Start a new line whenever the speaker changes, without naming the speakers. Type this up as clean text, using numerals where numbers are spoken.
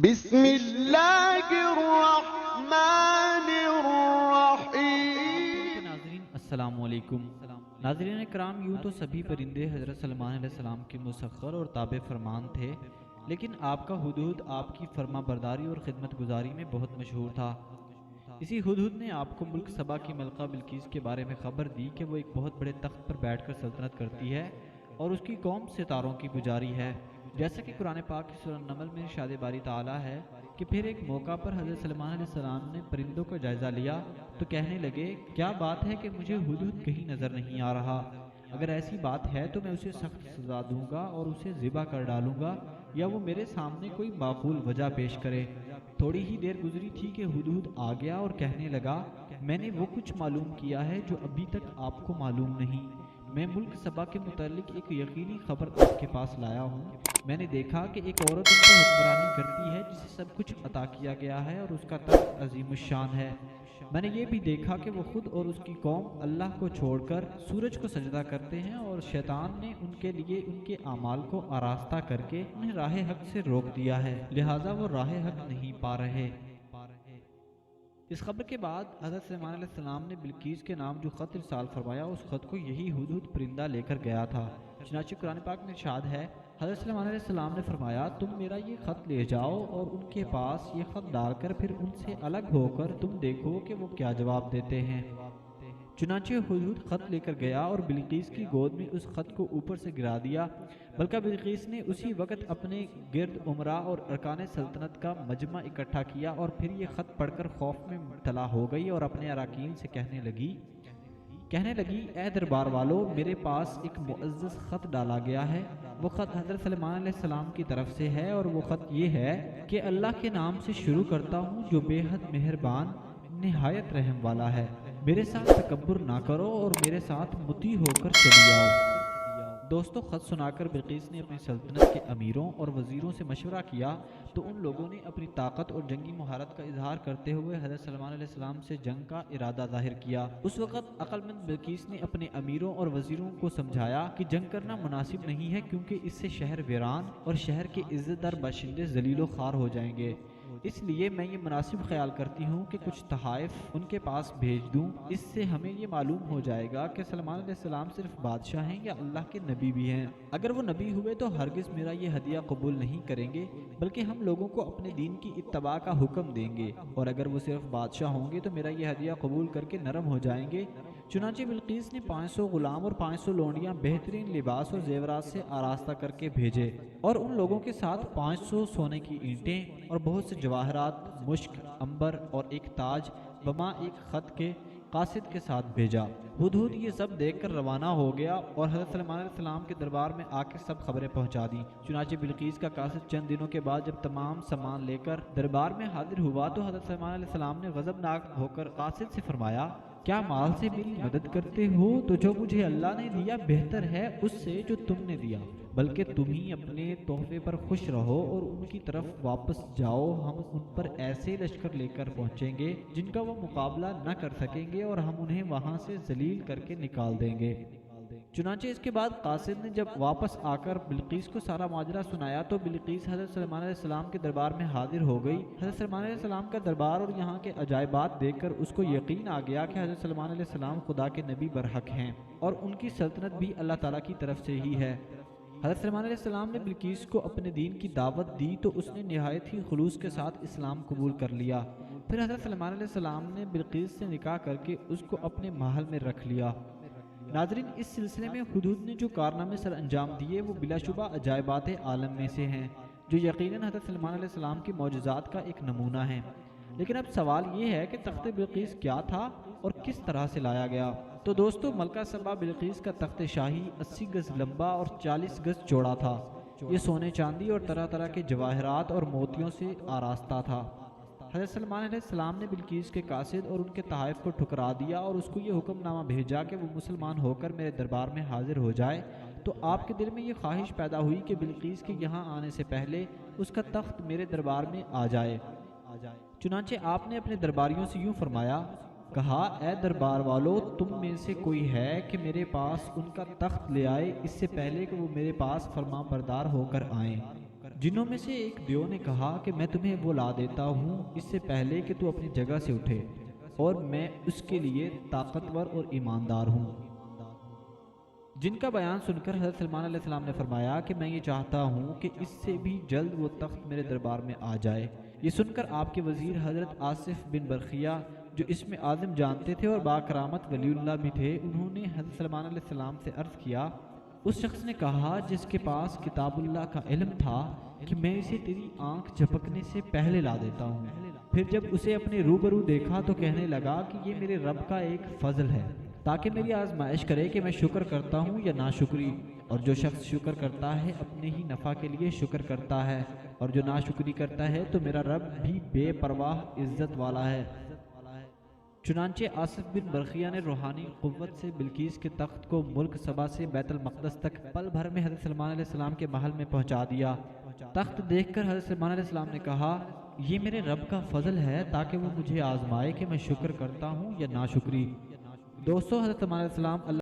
بسم اللہ الرحمن الرحیم۔
ناظرین السلام علیکم۔ ناظرین کرام، یوں تو سبھی پرندے حضرت سلیمان علیہ السلام کے مسخر اور تابع فرمان تھے، لیکن آپ کا ہدہد آپ کی فرما برداری اور خدمت گزاری میں بہت مشہور تھا۔ اسی ہدہد نے آپ کو ملک سبا کی ملکہ بلقیس کے بارے میں خبر دی کہ وہ ایک بہت بڑے تخت پر بیٹھ کر سلطنت کرتی ہے اور اس کی قوم ستاروں کی پجاری ہے۔ جیسا کہ قرآن پاک کی سورہ نمل میں ارشاد باری تعالیٰ ہے کہ پھر ایک موقع پر حضرت سلیمان علیہ السلام نے پرندوں کا جائزہ لیا تو کہنے لگے، کیا بات ہے کہ مجھے ہدہد کہیں نظر نہیں آ رہا؟ اگر ایسی بات ہے تو میں اسے سخت سزا دوں گا اور اسے ذبح کر ڈالوں گا، یا وہ میرے سامنے کوئی معقول وجہ پیش کرے۔ تھوڑی ہی دیر گزری تھی کہ ہدہد آ گیا اور کہنے لگا، میں نے وہ کچھ معلوم کیا ہے جو ابھی تک آپ کو معلوم نہیں۔ میں ملک سبا کے متعلق ایک یقینی خبر آپ کے پاس لایا ہوں۔ میں نے دیکھا کہ ایک عورت ان پر حکمرانی کرتی ہے جسے سب کچھ عطا کیا گیا ہے اور اس کا تخت عظیم الشان ہے۔ میں نے یہ بھی دیکھا کہ وہ خود اور اس کی قوم اللہ کو چھوڑ کر سورج کو سجدہ کرتے ہیں، اور شیطان نے ان کے لیے ان کے اعمال کو آراستہ کر کے انہیں راہ حق سے روک دیا ہے، لہٰذا وہ راہ حق نہیں پا رہے۔ اس خبر کے بعد حضرت سلیمان علیہ السلام نے بلقیس کے نام جو خط ارسال فرمایا، اس خط کو یہی ہدہد پرندہ لے کر گیا تھا۔ چنانچہ قرآن پاک میں ارشاد ہے، حضرت سلیمان علیہ السلام نے فرمایا، تم میرا یہ خط لے جاؤ اور ان کے پاس یہ خط ڈال کر پھر ان سے الگ ہو کر تم دیکھو کہ وہ کیا جواب دیتے ہیں۔ چنانچہ ہدہد خط لے کر گیا اور بلقیس کی گود میں اس خط کو اوپر سے گرا دیا، بلکہ بلقیس نے اسی وقت اپنے گرد امراء اور ارکان سلطنت کا مجمع اکٹھا کیا اور پھر یہ خط پڑھ کر خوف میں مبتلا ہو گئی اور اپنے اراکین سے کہنے لگی، اے دربار والو، میرے پاس ایک معزز خط ڈالا گیا ہے۔ وہ خط حضرت سلیمان علیہ السلام کی طرف سے ہے، اور وہ خط یہ ہے کہ اللہ کے نام سے شروع کرتا ہوں جو بے حد مہربان نہایت رحم والا ہے۔ میرے ساتھ تکبر نہ کرو اور میرے ساتھ مطیع ہو کر چلی آؤ۔ دوستو، خط سنا کر بلقیس نے اپنی سلطنت کے امیروں اور وزیروں سے مشورہ کیا تو ان لوگوں نے اپنی طاقت اور جنگی مہارت کا اظہار کرتے ہوئے حضرت سلیمان علیہ السلام سے جنگ کا ارادہ ظاہر کیا۔ اس وقت عقل مند بلقیس نے اپنے امیروں اور وزیروں کو سمجھایا کہ جنگ کرنا مناسب نہیں ہے، کیونکہ اس سے شہر ویران اور شہر کے عزت دار باشندے ذلیل و خوار ہو جائیں گے۔ اس لیے میں یہ مناسب خیال کرتی ہوں کہ کچھ تحائف ان کے پاس بھیج دوں، اس سے ہمیں یہ معلوم ہو جائے گا کہ سلیمان علیہ السلام صرف بادشاہ ہیں یا اللہ کے نبی بھی ہیں۔ اگر وہ نبی ہوئے تو ہرگز میرا یہ ہدیہ قبول نہیں کریں گے، بلکہ ہم لوگوں کو اپنے دین کی اتباع کا حکم دیں گے، اور اگر وہ صرف بادشاہ ہوں گے تو میرا یہ ہدیہ قبول کر کے نرم ہو جائیں گے۔ چنانچہ بلقیس نے 500 غلام اور 500 لونڈیاں بہترین لباس اور زیورات سے آراستہ کر کے بھیجے، اور ان لوگوں کے ساتھ 500 سونے کی اینٹیں اور بہت سے جواہرات، مشک، عنبر اور ایک تاج بما ایک خط کے قاصد کے ساتھ بھیجا۔ ہدہد یہ سب دیکھ کر روانہ ہو گیا اور حضرت سلیمان علیہ السلام کے دربار میں آ کے سب خبریں پہنچا دیں۔ چنانچہ بلقیس کا قاصد چند دنوں کے بعد جب تمام سامان لے کر دربار میں حاضر ہوا تو حضرت سلیمان علیہ السلام نے غضبناک ہو کر قاصد سے فرمایا، کیا مال سے میری مدد کرتے ہو؟ تو جو مجھے اللہ نے دیا بہتر ہے اس سے جو تم نے دیا، بلکہ تم ہی اپنے تحفے پر خوش رہو اور ان کی طرف واپس جاؤ۔ ہم ان پر ایسے لشکر لے کر پہنچیں گے جن کا وہ مقابلہ نہ کر سکیں گے، اور ہم انہیں وہاں سے ذلیل کر کے نکال دیں گے۔ چنانچہ اس کے بعد قاصد نے جب واپس آ کر بلقیس کو سارا ماجرا سنایا تو بلقیس حضرت سلیمان علیہ السلام کے دربار میں حاضر ہو گئی۔ حضرت سلیمان علیہ السلام کا دربار اور یہاں کے عجائبات دیکھ کر اس کو یقین آ گیا کہ حضرت سلیمان علیہ السلام خدا کے نبی برحق ہیں اور ان کی سلطنت بھی اللہ تعالیٰ کی طرف سے ہی ہے۔ حضرت سلیمان علیہ السلام نے بلقیس کو اپنے دین کی دعوت دی تو اس نے نہایت ہی خلوص کے ساتھ اسلام قبول کر لیا۔ پھر حضرت سلیمان علیہ السلام نے بلقیس سے نکاح کر کے اس کو اپنے محل میں رکھ لیا۔ ناظرین، اس سلسلے میں ہدہد نے جو کارنامے سر انجام دیے وہ بلا شبہ عجائبات عالم میں سے ہیں، جو یقیناً حضرت سلیمان علیہ السلام کی معجزات کا ایک نمونہ ہیں۔ لیکن اب سوال یہ ہے کہ تخت بلقیس کیا تھا اور کس طرح سے لایا گیا؟ تو دوستو، ملکہ سبا بلقیس کا تخت شاہی 80 گز لمبا اور 40 گز چوڑا تھا۔ یہ سونے چاندی اور طرح طرح کے جواہرات اور موتیوں سے آراستہ تھا۔ حضرت سلیمان علیہ السلام نے بلقیس کے قاصد اور ان کے تحائف کو ٹھکرا دیا اور اس کو یہ حکم نامہ بھیجا کہ وہ مسلمان ہو کر میرے دربار میں حاضر ہو جائے۔ تو آپ کے دل میں یہ خواہش پیدا ہوئی کہ بلقیس کے یہاں آنے سے پہلے اس کا تخت میرے دربار میں آ جائے۔ چنانچہ آپ نے اپنے درباریوں سے یوں فرمایا، کہا، اے دربار والو، تم میں سے کوئی ہے کہ میرے پاس ان کا تخت لے آئے اس سے پہلے کہ وہ میرے پاس فرما بردار ہو کر آئیں۔ جنوں میں سے ایک دیو نے کہا کہ میں تمہیں وہ لا دیتا ہوں اس سے پہلے کہ تو اپنی جگہ سے اٹھے، اور میں اس کے لیے طاقتور اور ایماندار ہوں۔ جن کا بیان سن کر حضرت سلمان علیہ السلام نے فرمایا کہ میں یہ چاہتا ہوں کہ اس سے بھی جلد وہ تخت میرے دربار میں آ جائے۔ یہ سن کر آپ کے وزیر حضرت آصف بن برقیہ جو اس میں اعظم جانتے تھے اور باکرامت ولی اللہ بھی تھے، انہوں نے حضرت سلمان علیہ السلام سے عرض کیا، اس شخص نے کہا جس کے پاس کتاب اللہ کا علم تھا کہ میں اسے تیری آنکھ جھپکنے سے پہلے لا دیتا ہوں۔ پھر جب اسے اپنے روبرو دیکھا تو کہنے لگا کہ یہ میرے رب کا ایک فضل ہے تاکہ میری آزمائش کرے کہ میں شکر کرتا ہوں یا ناشکری، اور جو شخص شکر کرتا ہے اپنے ہی نفع کے لیے شکر کرتا ہے، اور جو ناشکری کرتا ہے تو میرا رب بھی بے پرواہ عزت والا ہے۔ چنانچہ آصف بن برقیہ نے روحانی قوت سے بلقیس کے تخت کو ملک سبا سے بیت المقدس تک پل بھر میں حضرت سلمان علیہ السلام کے محل میں پہنچا دیا۔ تخت دیکھ کر حضرت سلمان علیہ السلام نے کہا، یہ میرے رب کا فضل ہے تاکہ وہ مجھے آزمائے کہ میں شکر کرتا ہوں یا ناشکری۔ دوستو، حضرت سلمان علیہ السلام اللہ